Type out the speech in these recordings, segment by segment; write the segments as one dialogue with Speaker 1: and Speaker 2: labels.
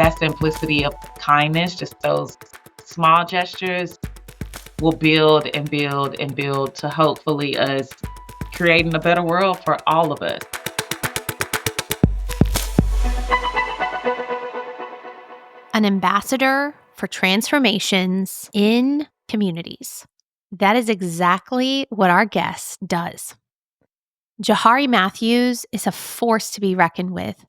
Speaker 1: that simplicity of kindness, just those small gestures, will build and build and build to hopefully us creating a better world for all of us.
Speaker 2: An ambassador for transformations in communities. That is exactly what our guest does. Johari Matthews is a force to be reckoned with.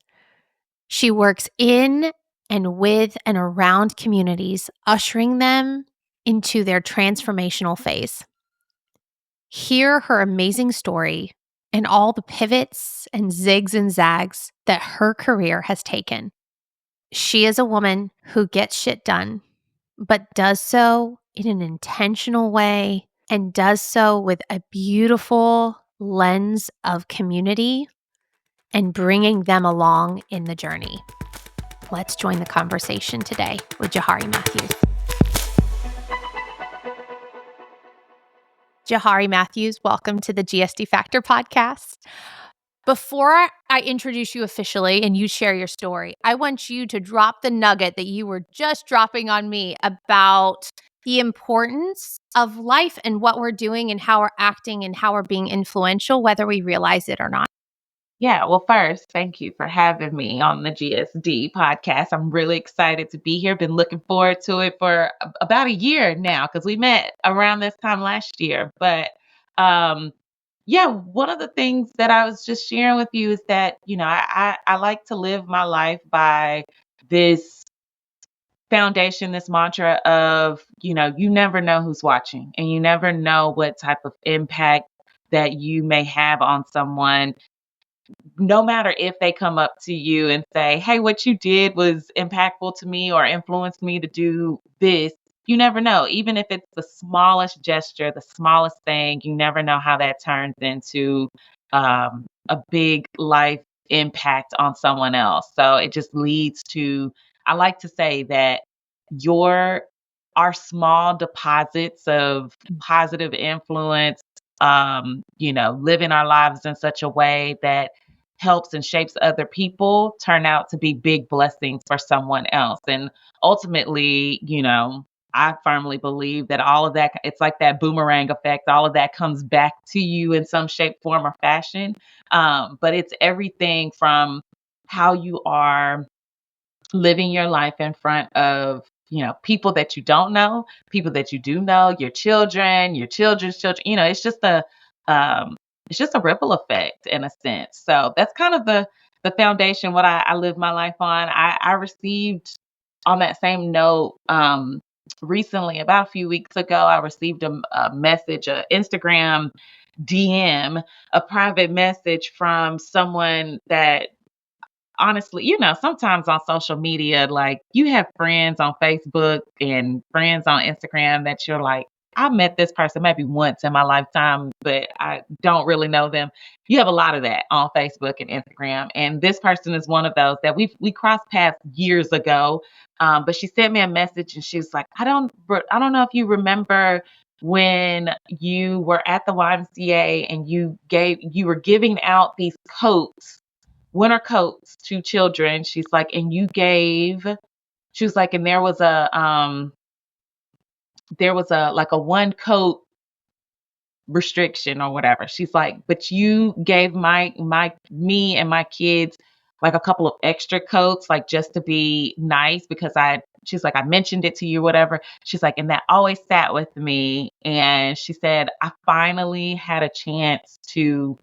Speaker 2: She works in and with and around communities, ushering them into their transformational phase. Hear her amazing story and all the pivots and zigs and zags that her career has taken. She is a woman who gets shit done, but does so in an intentional way and does so with a beautiful lens of community and bringing them along in the journey. Let's join the conversation today with Johari Matthews. Johari Matthews, welcome to the GSD Factor podcast. Before I introduce you officially and you share your story, I want you to drop the nugget that you were just dropping on me about the importance of life and what we're doing and how we're acting and how we're being influential, whether we realize it or not.
Speaker 1: Yeah, well, first, thank you for having me on the GSD podcast. I'm really excited to be here. Been looking forward to it for about a year now because we met around this time last year. But yeah, one of the things that I was just sharing with you is that, I like to live my life by this foundation, this mantra of, you never know who's watching and you never know what type of impact that you may have on someone, no matter if they come up to you and say, hey, what you did was impactful to me or influenced me to do this. You never know. Even if it's the smallest gesture, the smallest thing, you never know how that turns into a big life impact on someone else. So it just leads to, I like to say that our small deposits of positive influence, living our lives in such a way that helps and shapes other people turn out to be big blessings for someone else. And ultimately, I firmly believe that all of that, it's like that boomerang effect. All of that comes back to you in some shape, form, or fashion. But it's everything from how you are living your life in front of, people that you don't know, people that you do know, your children, your children's children. Um, it's just a ripple effect in a sense. So that's kind of the foundation, what I live my life on. I received, on that same note, recently, about a few weeks ago, I received a message, a Instagram DM, a private message from someone that, honestly, sometimes on social media, like, you have friends on Facebook and friends on Instagram that you're like, I met this person maybe once in my lifetime, but I don't really know them. You have a lot of that on Facebook and Instagram. And this person is one of those that we crossed paths years ago. But she sent me a message and she was like, I don't know if you remember when you were at the YMCA and you were giving out these winter coats to children. She's like, and she was like, and there was a like a one coat restriction or whatever. She's like, but you gave me and my kids like a couple of extra coats, like just to be nice because she's like, I mentioned it to you, whatever. She's like, and that always sat with me. And she said, I finally had a chance to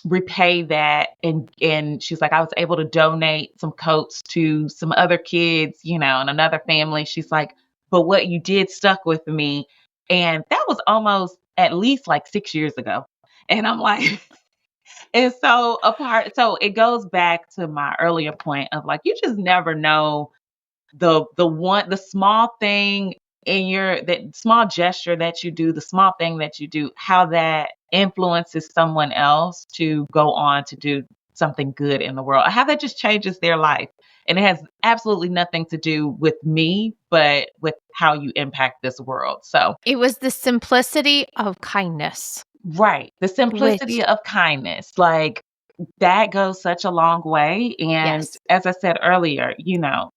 Speaker 1: repay that, and she's like, I was able to donate some coats to some other kids, and another family. She's like, but what you did stuck with me. And that was almost at least like 6 years ago. And I'm like, and so it goes back to my earlier point of like, you just never know the small thing that small gesture that you do, the small thing that you do, how that influences someone else to go on to do something good in the world, how that just changes their life. And it has absolutely nothing to do with me, but with how you impact this world. So
Speaker 2: it was the simplicity of kindness.
Speaker 1: right. The simplicity of kindness. Like, that goes such a long way. And
Speaker 2: Yes.
Speaker 1: as I said earlier,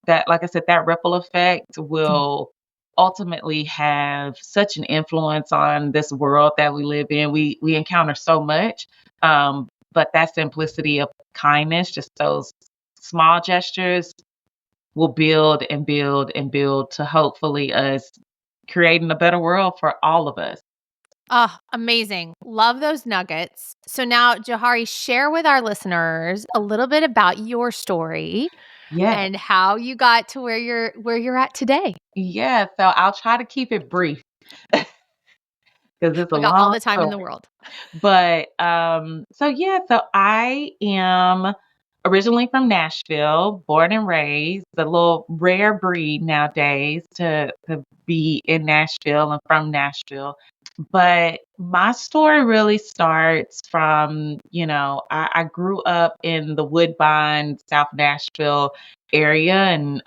Speaker 1: that, like I said, that ripple effect
Speaker 2: Mm.
Speaker 1: will ultimately have such an influence on this world that we live in. We encounter so much, but that simplicity of kindness, just those small gestures, will build and build and build to hopefully us creating a better world for all of us.
Speaker 2: Oh, amazing. Love those nuggets. So now, Johari, share with our listeners a little bit about your story
Speaker 1: Yeah.
Speaker 2: and how you got to where you're at today.
Speaker 1: Yeah. So I'll try to keep it brief because it's a
Speaker 2: We got all
Speaker 1: long
Speaker 2: the time in the
Speaker 1: story.
Speaker 2: world.
Speaker 1: But so I am originally from Nashville, born and raised, a little rare breed nowadays to be in Nashville and from Nashville. But my story really starts from, I grew up in the Woodbine, South Nashville area. And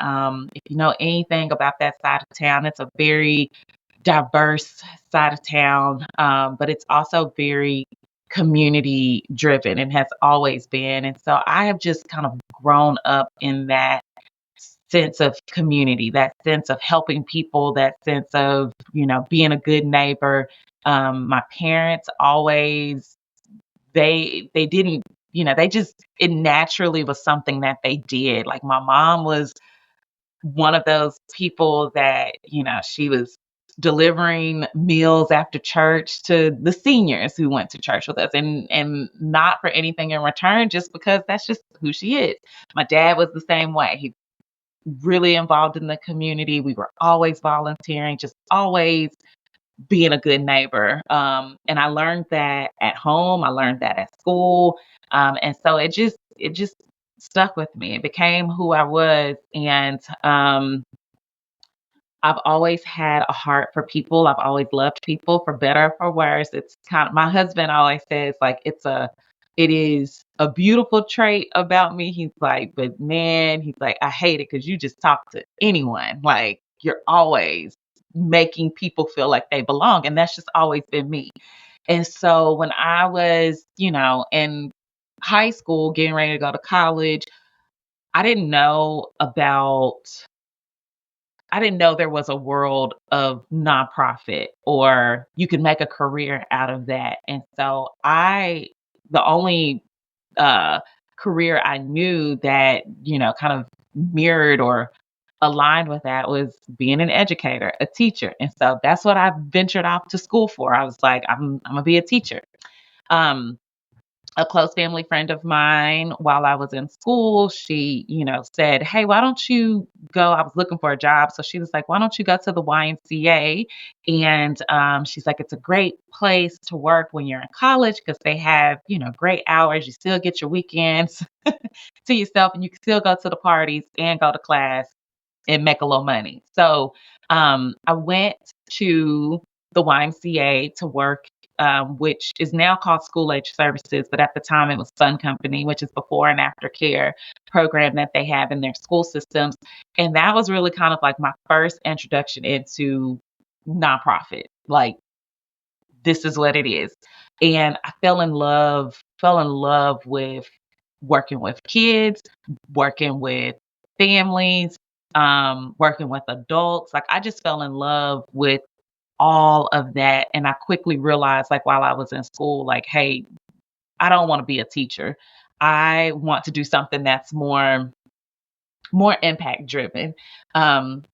Speaker 1: if you know anything about that side of town, it's a very diverse side of town, but it's also very community driven and has always been. And so I have just kind of grown up in that sense of community, that sense of helping people, that sense of, being a good neighbor. My parents always, they didn't, they just, it naturally was something that they did. Like my mom was one of those people that, she was delivering meals after church to the seniors who went to church with us, and not for anything in return, just because that's just who she is. My dad was the same way. He really involved in the community. We were always volunteering, just always being a good neighbor. And I learned that at home. I learned that at school. And so it just stuck with me. It became who I was. And I've always had a heart for people. I've always loved people, for better or for worse. It's kind of, my husband always says, like, it is a beautiful trait about me. He's like, but man, he's like, I hate it because you just talk to anyone. Like, you're always making people feel like they belong. And that's just always been me. And so when I was, in high school, getting ready to go to college, I didn't know about I didn't know there was a world of nonprofit, or you could make a career out of that. And so the only uh, career I knew that, kind of mirrored or aligned with that was being an educator, a teacher. And so that's what I ventured off to school for. I was like, I'm gonna be a teacher. Um, a close family friend of mine, while I was in school, she, said, "Hey, why don't you go?" I was looking for a job. So she was like, "Why don't you go to the YMCA?" And she's like, "It's a great place to work when you're in college because they have, great hours. You still get your weekends to yourself, and you can still go to the parties and go to class and make a little money." So I went to the YMCA to work, which is now called School Age Services, but at the time it was Sun Company, which is before and after care program that they have in their school systems. And that was really kind of like my first introduction into nonprofit. Like, this is what it is. And I fell in love with working with kids, working with families, working with adults. Like, I just fell in love with all of that. And I quickly realized, like, while I was in school, like, hey, I don't want to be a teacher. I want to do something that's more impact driven. Um,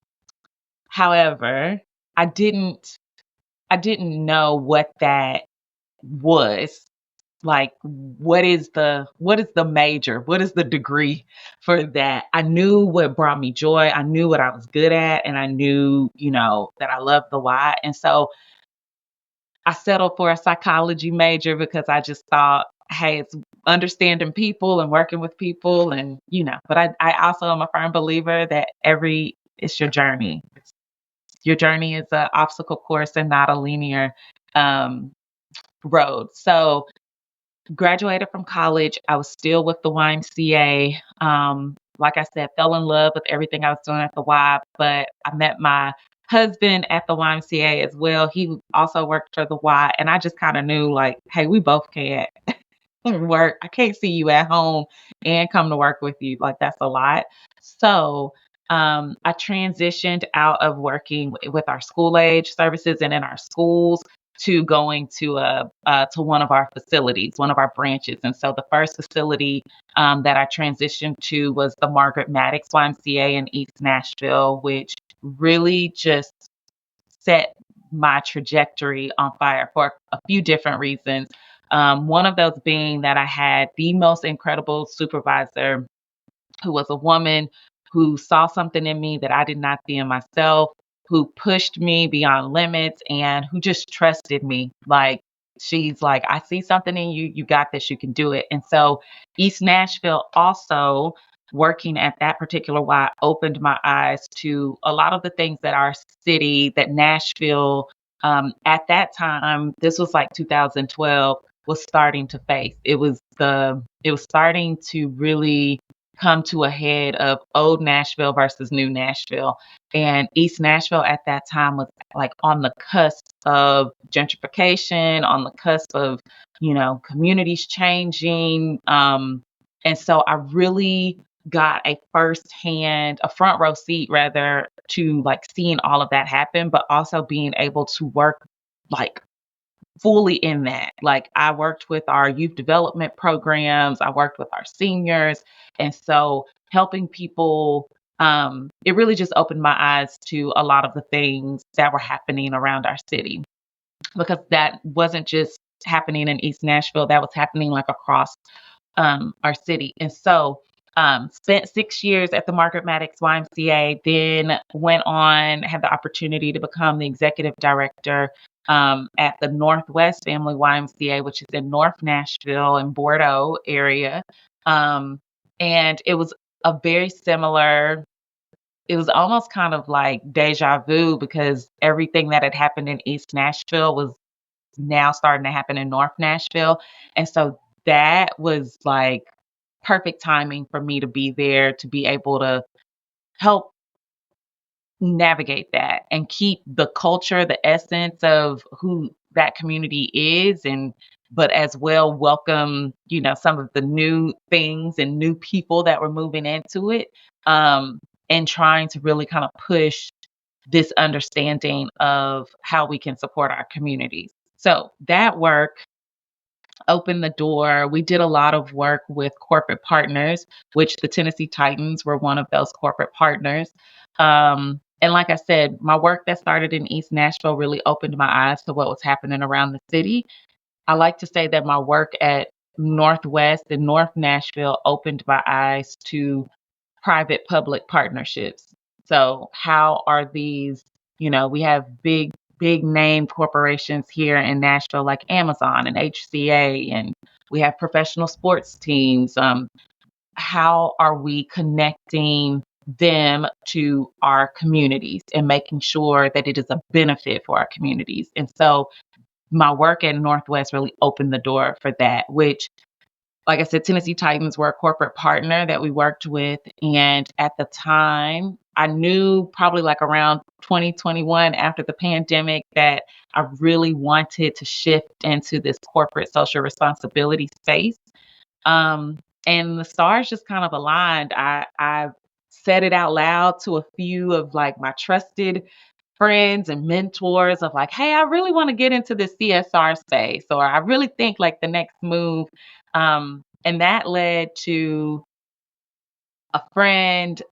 Speaker 1: however, I didn't I didn't know what that was. Like, what is the major? What is the degree for that? I knew what brought me joy. I knew what I was good at, and I knew, that I loved the why. And so I settled for a psychology major because I just thought, hey, it's understanding people and working with people, and but I also am a firm believer that it's your journey. Your journey is an obstacle course and not a linear um, road. So graduated from college. I was still with the YMCA. Like I said, fell in love with everything I was doing at the Y, but I met my husband at the YMCA as well. He also worked for the Y, and I just kind of knew, like, hey, we both can't. work. I can't see you at home and come to work with you. Like that's a lot. So I transitioned out of working with our school age services and in our schools to going to one of our facilities, one of our branches. And so the first facility that I transitioned to was the Margaret Maddox YMCA in East Nashville, which really just set my trajectory on fire for a few different reasons. One of those being that I had the most incredible supervisor who was a woman who saw something in me that I did not see in myself, who pushed me beyond limits and who just trusted me. Like, she's like, I see something in you. You got this. You can do it. And so, East Nashville also working at that particular Y opened my eyes to a lot of the things that our city, that Nashville, at that time, this was like 2012, was starting to face. It was starting to really come to a head of old Nashville versus new Nashville. And East Nashville at that time was like on the cusp of gentrification, on the cusp of, communities changing. And so I really got a front row seat rather, to like seeing all of that happen, but also being able to work like fully in that. Like I worked with our youth development programs, I worked with our seniors. And so helping people, it really just opened my eyes to a lot of the things that were happening around our city, because that wasn't just happening in East Nashville, that was happening like across our city. And so spent 6 years at the Margaret Maddox YMCA, then went on, had the opportunity to become the executive director at the Northwest Family YMCA, which is in North Nashville and Bordeaux area. Um, and it was a very similar, it was almost kind of like deja vu, because everything that had happened in East Nashville was now starting to happen in North Nashville. And so that was like perfect timing for me to be there, to be able to help navigate that and keep the culture, the essence of who that community is, and but as well welcome, some of the new things and new people that were moving into it. Um, and trying to really kind of push this understanding of how we can support our communities. So that work opened the door. We did a lot of work with corporate partners, which the Tennessee Titans were one of those corporate partners. And like I said, my work that started in East Nashville really opened my eyes to what was happening around the city. I like to say that my work at Northwest and North Nashville opened my eyes to private public partnerships. So, how are these, we have big name corporations here in Nashville like Amazon and HCA, and we have professional sports teams. How are we connecting them to our communities and making sure that it is a benefit for our communities? And so, my work at Northwest really opened the door for that, which, like I said, Tennessee Titans were a corporate partner that we worked with. And at the time, I knew probably like around 2021 after the pandemic that I really wanted to shift into this corporate social responsibility space. Um, and the stars just kind of aligned. I said it out loud to a few of like my trusted friends and mentors of like, hey, I really want to get into the CSR space, or I really think like the next move. And that led to a friend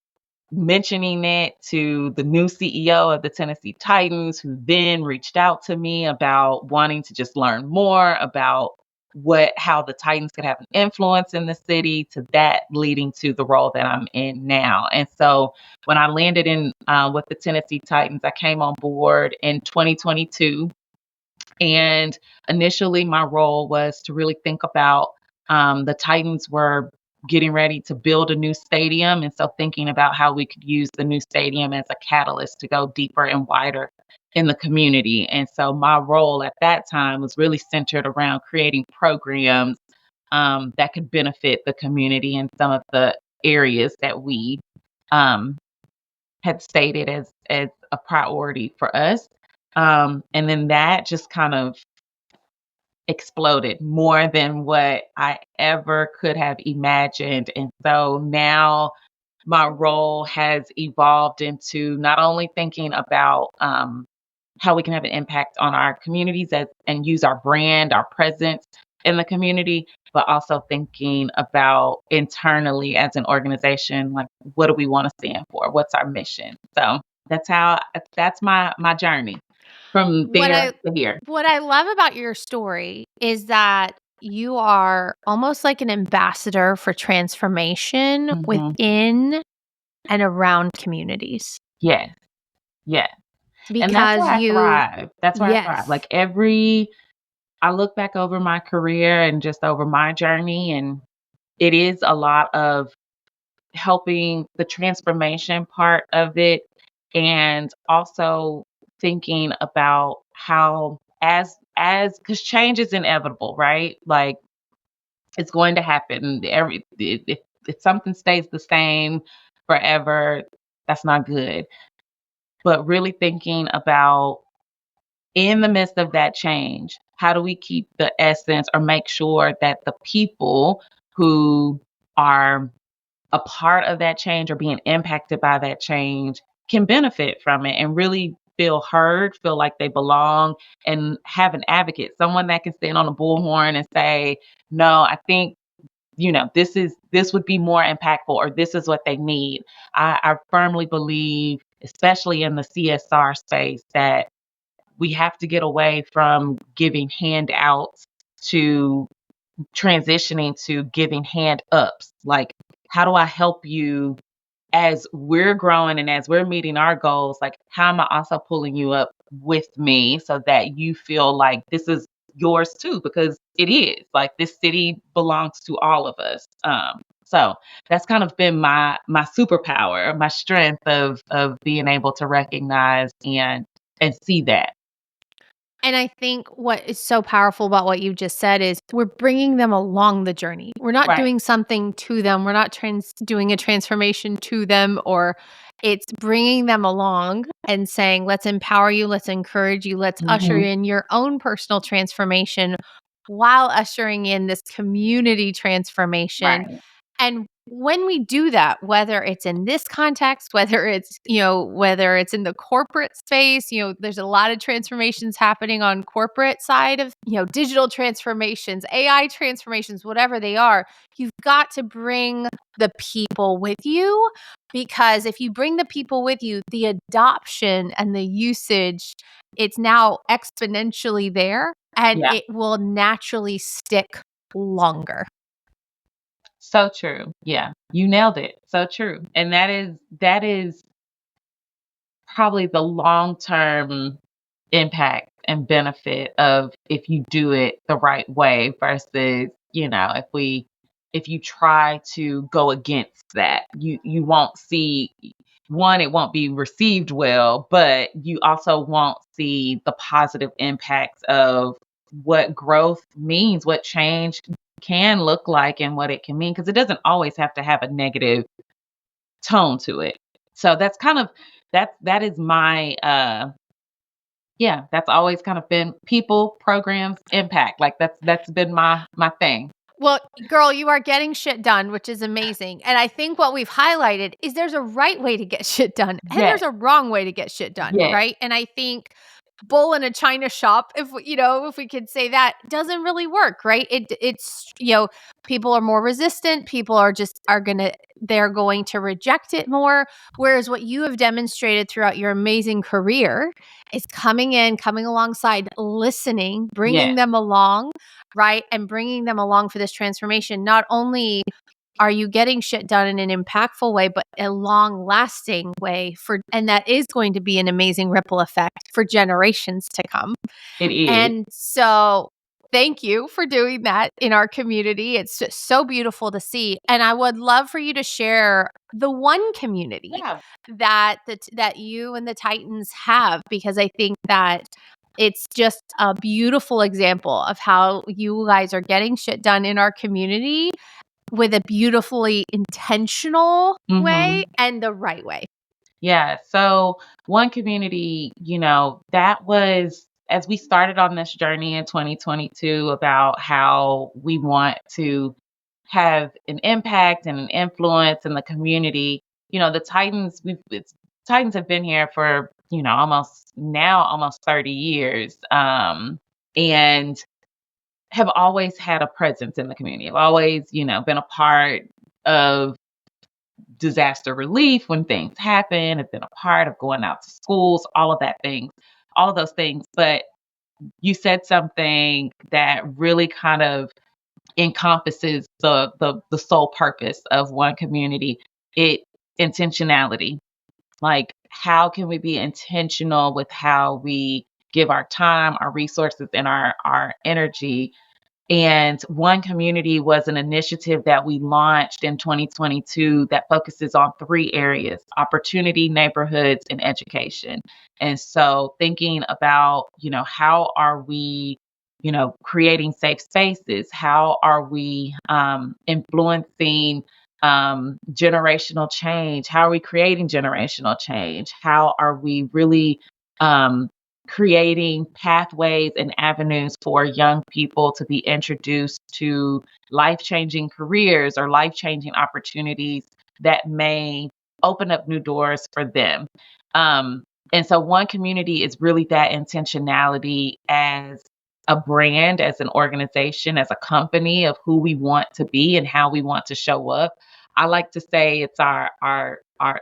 Speaker 1: mentioning it to the new CEO of the Tennessee Titans, who then reached out to me about wanting to just learn more about how the Titans could have an influence in the city, to that leading to the role that I'm in now. And so when I landed in with the Tennessee Titans, I came on board in 2022. And initially, my role was to really think about, the Titans were getting ready to build a new stadium. And so thinking about how we could use the new stadium as a catalyst to go deeper and wider in the community. And so my role at that time was really centered around creating programs that could benefit the community in some of the areas that we um, had stated as a priority for us. And then that just kind of exploded more than what I ever could have imagined. And so now my role has evolved into not only thinking about how we can have an impact on our communities and use our brand, our presence in the community, but also thinking about internally as an organization, like what do we want to stand for? What's our mission? So that's my journey from
Speaker 2: What
Speaker 1: there
Speaker 2: I
Speaker 1: to here.
Speaker 2: what I love about your story is that you are almost like an ambassador for transformation
Speaker 1: Hmm.
Speaker 2: within and around communities
Speaker 1: Yes, yes. And that's
Speaker 2: because
Speaker 1: where I
Speaker 2: you
Speaker 1: thrive. That's where I thrive.
Speaker 2: yes.
Speaker 1: Like I look back over my career and just over my journey, and it is a lot of helping the transformation part of it, and also thinking about how as because change is inevitable, right? Like it's going to happen. If something stays the same forever, that's not good. But really thinking about in the midst of that change, how do we keep the essence or make sure that the people who are a part of that change or being impacted by that change can benefit from it and really feel heard, feel like they belong, and have an advocate, someone that can stand on a bullhorn and say, no, I think, this would be more impactful, or this is what they need. I firmly believe, especially in the CSR space, that we have to get away from giving handouts to transitioning to giving hand ups. Like, how do I help you as we're growing and as we're meeting our goals? Like, how am I also pulling you up with me so that you feel like this is yours too? Because it is like this city belongs to all of us. So that's kind of been my superpower, my strength of being able to recognize and see that.
Speaker 2: And I think what is so powerful about what you just said is we're bringing them along the journey. We're not
Speaker 1: Right.
Speaker 2: doing something to them. We're not doing a transformation to them, or it's bringing them along and saying, let's empower you, let's encourage you, let's usher
Speaker 1: Hmm.
Speaker 2: in your own personal transformation while ushering in this community transformation.
Speaker 1: Right.
Speaker 2: And when we do that, whether it's in this context, whether it's in the corporate space, there's a lot of transformations happening on corporate side of, digital transformations, AI transformations, whatever they are, you've got to bring the people with you, because if you bring the people with you, the adoption and the usage, it's now exponentially there and
Speaker 1: Yeah.
Speaker 2: it will naturally stick longer.
Speaker 1: So true. Yeah. You nailed it. So true. And that is probably the long-term impact and benefit of if you do it the right way versus, if you try to go against that, you won't see one, it won't be received well, but you also won't see the positive impacts of what growth means, what change can look like and what it can mean, because it doesn't always have to have a negative tone to it. So that's kind of that is my yeah, that's always kind of been people, programs, impact. Like that's been my thing.
Speaker 2: Well, girl, you are getting shit done, which is amazing. And I think what we've highlighted is there's a right way to get shit done and
Speaker 1: Yes,
Speaker 2: there's a wrong way to get shit done,
Speaker 1: yes,
Speaker 2: right? And I think bull in a china shop, if we could say that, doesn't really work, right? It's people are more resistant, people they're going to reject it more, whereas what you have demonstrated throughout your amazing career is coming alongside, listening, bringing
Speaker 1: yes.
Speaker 2: them along, right? And bringing them along for this transformation. Not only are you getting shit done in an impactful way, but a long lasting way and that is going to be an amazing ripple effect for generations to come.
Speaker 1: It is.
Speaker 2: And so thank you for doing that in our community. It's just so beautiful to see. And I would love for you to share the one community
Speaker 1: Yeah.
Speaker 2: that you and the Titans have, because I think that it's just a beautiful example of how you guys are getting shit done in our community with a beautifully intentional way
Speaker 1: Mhm.
Speaker 2: and the right way.
Speaker 1: Yeah. So one community, that was as we started on this journey in 2022 about how we want to have an impact and an influence in the community, the Titans have been here for, almost 30 years. And have always had a presence in the community. Have always, been a part of disaster relief when things happen, have been a part of going out to schools, all of those things. But you said something that really kind of encompasses the sole purpose of one community. It Intentionality. Like, how can we be intentional with how we give our time, our resources, and our energy? And One Community was an initiative that we launched in 2022 that focuses on three areas: opportunity, neighborhoods, and education. And so thinking about, how are we, creating safe spaces? How are we influencing generational change? How are we creating generational change? How are we really um, creating pathways and avenues for young people to be introduced to life-changing careers or life-changing opportunities that may open up new doors for them. And so One Community is really that intentionality as a brand, as an organization, as a company of who we want to be and how we want to show up. I like to say it's our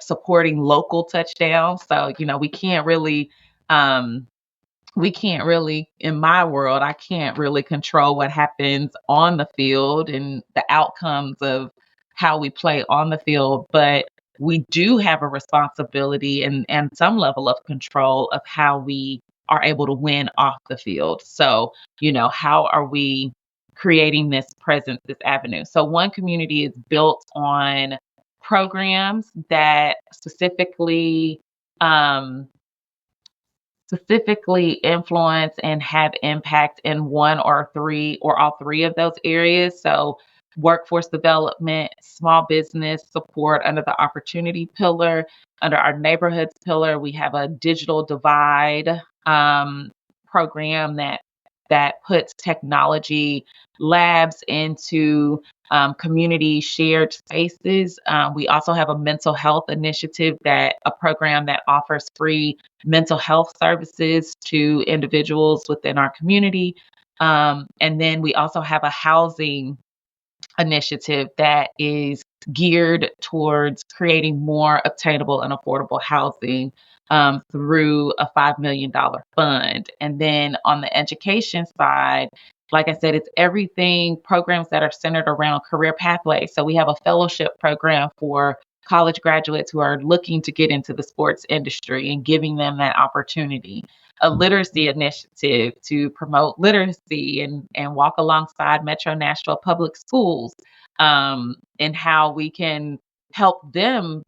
Speaker 1: supporting local touchdown. So, um, in my world, I can't really control what happens on the field and the outcomes of how we play on the field, but we do have a responsibility and some level of control of how we are able to win off the field. So, how are we creating this presence, this avenue? So One Community is built on programs that um, specifically influence and have impact in one or three or all three of those areas. So, workforce development, small business support under the opportunity pillar. Under our neighborhoods pillar, we have a digital divide program that puts technology labs into community shared spaces. We also have a mental health initiative, a program that offers free mental health services to individuals within our community. And then we also have a housing initiative that is geared towards creating more obtainable and affordable housing through a $5 million fund. And then on the education side, like I said, it's everything programs that are centered around career pathways. So we have a fellowship program for college graduates who are looking to get into the sports industry and giving them that opportunity. A literacy initiative to promote literacy and walk alongside Metro Nashville Public Schools, and how we can help them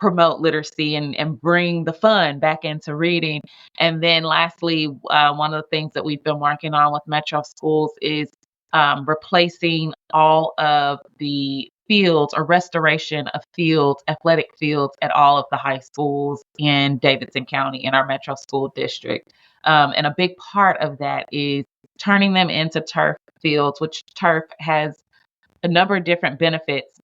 Speaker 1: promote literacy and bring the fun back into reading. And then lastly, one of the things that we've been working on with Metro Schools is replacing all of the fields or restoration of fields, athletic fields at all of the high schools in Davidson County in our Metro School District. And a big part of that is turning them into turf fields, which turf has a number of different benefits.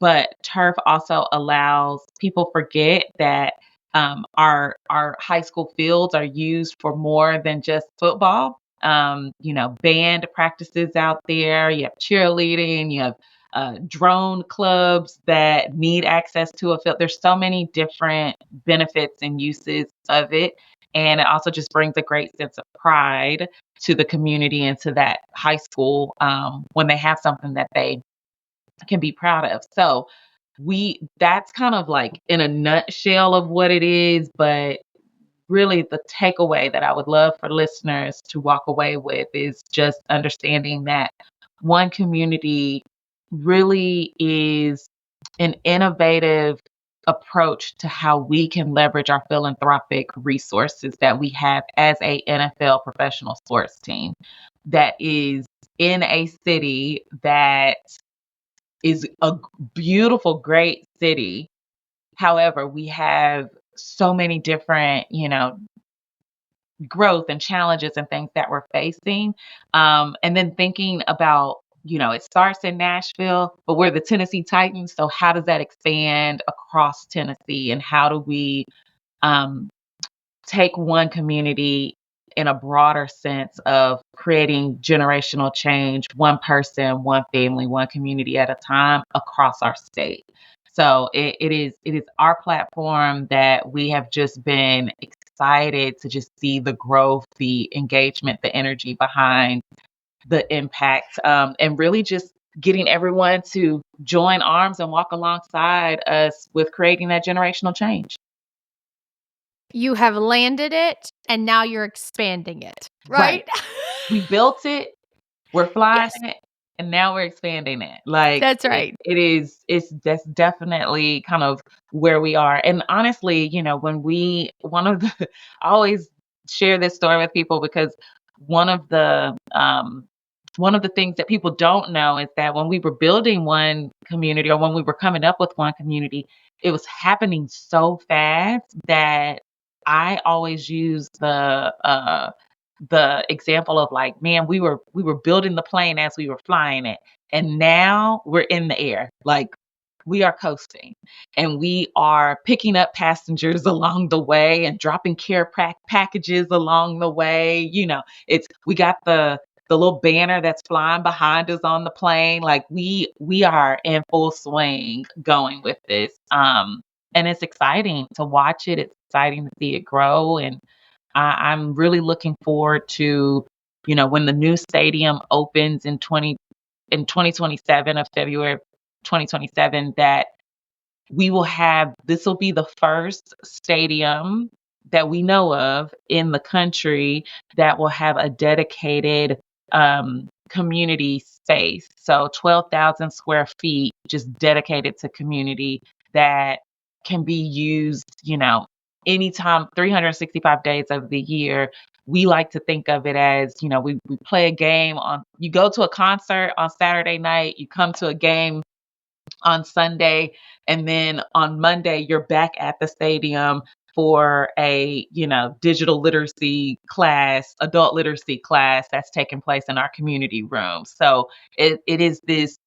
Speaker 1: But turf also allows people forget that our high school fields are used for more than just football. Band practices out there. You have cheerleading. You have drone clubs that need access to a field. There's so many different benefits and uses of it, and it also just brings a great sense of pride to the community and to that high school when they have something that they can be proud of. So that's kind of like in a nutshell of what it is, but really the takeaway that I would love for listeners to walk away with is just understanding that One Community really is an innovative approach to how we can leverage our philanthropic resources that we have as a NFL professional sports team that is in a city that is a beautiful, great city. However, we have so many different, growth and challenges and things that we're facing. And then thinking about, it starts in Nashville, but we're the Tennessee Titans. So how does that expand across Tennessee? And how do we um, take one community in a broader sense of creating generational change, one person, one family, one community at a time across our state? So it is our platform that we have just been excited to just see the growth, the engagement, the energy behind the impact, and really just getting everyone to join arms and walk alongside us with creating that generational change.
Speaker 2: You have landed it and now you're expanding it,
Speaker 1: Right.
Speaker 2: right?
Speaker 1: We built it, we're flying
Speaker 2: Yes,
Speaker 1: it, and now we're expanding it. Like
Speaker 2: that's right.
Speaker 1: it's that's definitely kind of where we are. And honestly, when one of the I always share this story with people because one of the um one of the things that people don't know is that when we were building one community or when we were coming up with one community, it was happening so fast that I always use the example of like, man, we were building the plane as we were flying it, and now we're in the air. Like we are coasting and we are picking up passengers along the way and dropping packages along the way. It's we got the little banner that's flying behind us on the plane. Like we are in full swing going with this. And it's exciting to watch it. It's exciting to see it grow. And I'm really looking forward to, when the new stadium opens in 2027 of February 2027, that this will be the first stadium that we know of in the country that will have a dedicated community space. So 12,000 square feet just dedicated to community that can be used, anytime, 365 days of the year. We like to think of it as, we play a game you go to a concert on Saturday night, you come to a game on Sunday, and then on Monday you're back at the stadium for a, digital literacy class, adult literacy class that's taking place in our community room. So it is this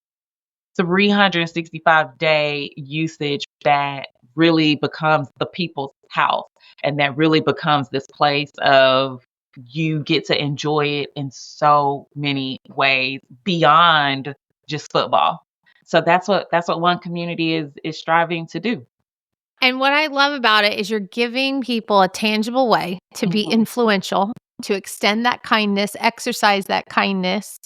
Speaker 1: 365-day usage that really becomes the people's house, and that really becomes this place of you get to enjoy it in so many ways beyond just football. So that's what one community is striving to do.
Speaker 2: And what I love about it is you're giving people a tangible way to be
Speaker 1: Mhm.
Speaker 2: influential, to extend that kindness, exercise that kindness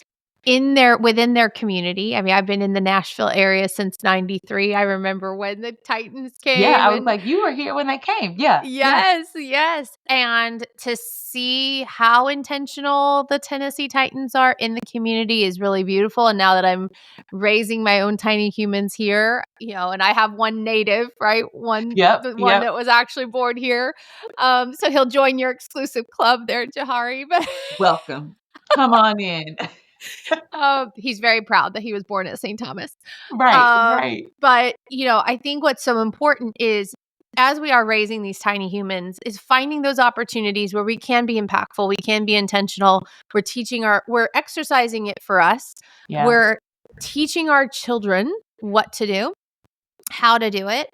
Speaker 2: within their community. I mean, I've been in the Nashville area since '93. I remember when the Titans
Speaker 1: Yeah,
Speaker 2: came
Speaker 1: I was
Speaker 2: and
Speaker 1: like, you were here when they came. Yeah, yeah,
Speaker 2: yes, yes. And to see how intentional the Tennessee Titans are in the community is really beautiful. And now that I'm raising my own tiny humans here, and I have one native, right?
Speaker 1: yep,
Speaker 2: The one
Speaker 1: yep.
Speaker 2: that was actually born here. So he'll join your exclusive club there, Johari. But
Speaker 1: Welcome. Come on in.
Speaker 2: he's very proud that he was born at St. Thomas.
Speaker 1: Right, right.
Speaker 2: But, I think what's so important is as we are raising these tiny humans is finding those opportunities where we can be impactful, we can be intentional. We're exercising it for us.
Speaker 1: Yeah,
Speaker 2: We're teaching our children what to do, how to do it,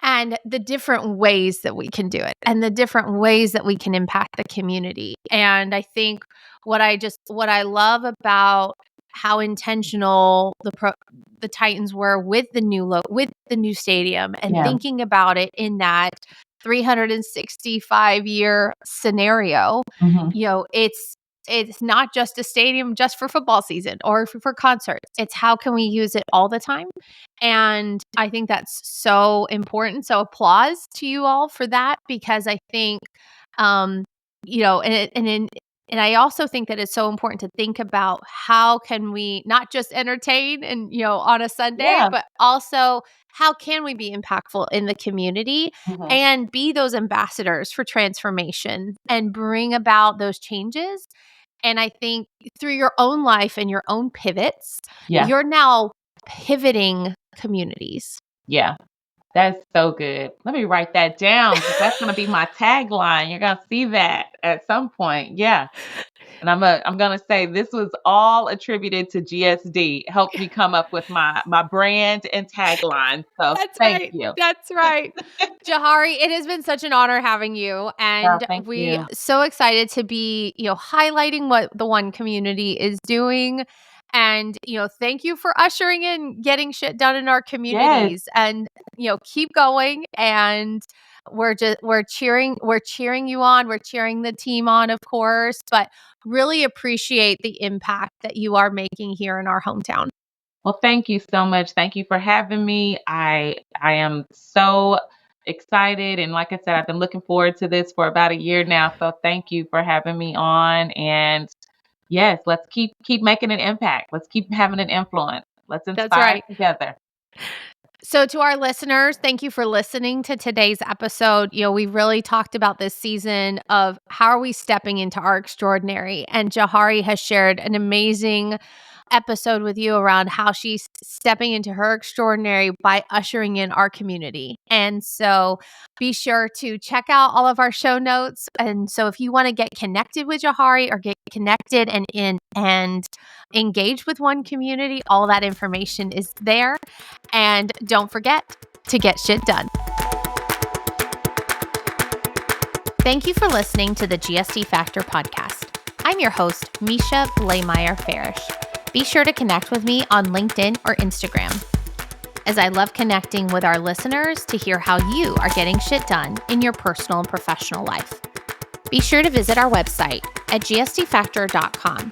Speaker 2: and the different ways that we can do it and the different ways that we can impact the community. And I think what I love about how intentional the Titans were with the with the new stadium and
Speaker 1: yeah.
Speaker 2: thinking about it in that 365-year scenario,
Speaker 1: Mhm.
Speaker 2: it's not just a stadium just for football season or for concerts. It's how can we use it all the time? And I think that's so important. So applause to you all for that because I think, um, and I also think that it's so important to think about how can we not just entertain and on a Sunday,
Speaker 1: Yeah.
Speaker 2: but also how can we be impactful in the community
Speaker 1: Mhm.
Speaker 2: and be those ambassadors for transformation and bring about those changes. And I think through your own life and your own pivots,
Speaker 1: Yeah,
Speaker 2: you're now pivoting communities.
Speaker 1: yeah. That's so good. Let me write that down because that's gonna be my tagline. You're gonna see that at some point. Yeah. And I'm gonna say this was all attributed to GSD. Helped me come up with my brand and tagline. So
Speaker 2: That's
Speaker 1: thank
Speaker 2: right.
Speaker 1: you.
Speaker 2: That's right. Johari, it has been such an honor having you.
Speaker 1: Oh,
Speaker 2: And
Speaker 1: thank
Speaker 2: we
Speaker 1: you.
Speaker 2: so excited to be, highlighting what the One community is doing. And, thank you for ushering in getting shit done in our
Speaker 1: Yes.
Speaker 2: communities. And, keep going. And we're cheering you on. We're cheering the team on, of course, but really appreciate the impact that you are making here in our hometown.
Speaker 1: Well, thank you so much. Thank you for having me. I am so excited, and like I said, I've been looking forward to this for about a year now. So thank you for having me on. And yes, let's keep making an impact. Let's keep having an influence. Let's
Speaker 2: That's
Speaker 1: inspire
Speaker 2: right.
Speaker 1: together.
Speaker 2: So, to our listeners, thank you for listening to today's episode. We really talked about this season of how are we stepping into our extraordinary. And Johari has shared an amazing episode with you around how she's stepping into her extraordinary by ushering in our community. And so be sure to check out all of our show notes. And so if you want to get connected with Johari or get connected and engage with One community, all that information is there. And don't forget to get shit done. Thank you for listening to the GSD Factor podcast. I'm your host, Misha Blaymeyer-Farish. Be sure to connect with me on LinkedIn or Instagram, as I love connecting with our listeners to hear how you are getting shit done in your personal and professional life. Be sure to visit our website at gsdfactor.com,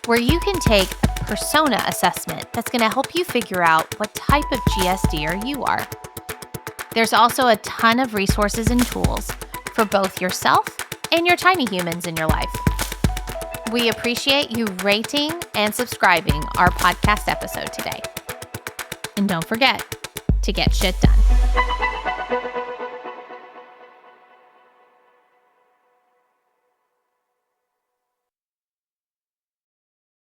Speaker 2: where you can take a persona assessment that's going to help you figure out what type of GSDer you are. There's also a ton of resources and tools for both yourself and your tiny humans in your life. We appreciate you rating and subscribing our podcast episode today. And don't forget to get shit done.